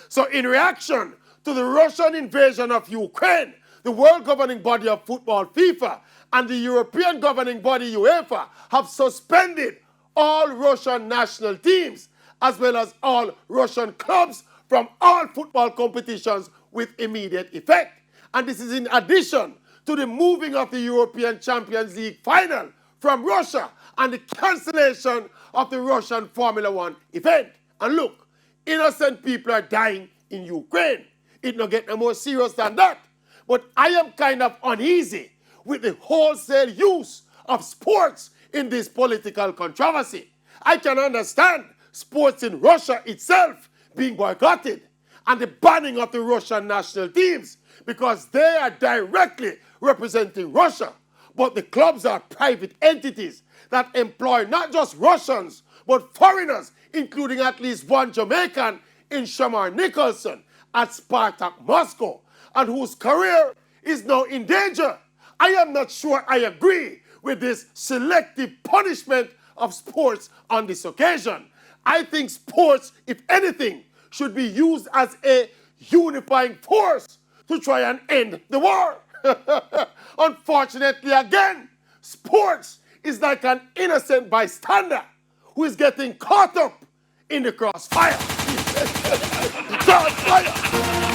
So in reaction to the Russian invasion of Ukraine, the world governing body of football, FIFA, and the European governing body, UEFA, have suspended all Russian national teams, as well as all Russian clubs from all football competitions with immediate effect. And this is in addition to the moving of the European Champions League final from Russia and the cancellation of the Russian Formula One event. And look, innocent people are dying in Ukraine. It no get no more serious than that. But I am kind of uneasy with the wholesale use of sports in this political controversy. I can understand sports in Russia itself being boycotted and the banning of the Russian national teams because they are directly representing Russia. But the clubs are private entities that employ not just Russians, but foreigners, including at least one Jamaican in Shamar Nicholson at Spartak Moscow, and whose career is now in danger. I am not sure I agree with this selective punishment of sports on this occasion. I think sports, if anything, should be used as a unifying force to try and end the war. Unfortunately, again, sports is like an innocent bystander who is getting caught up in the crossfire. Crossfire!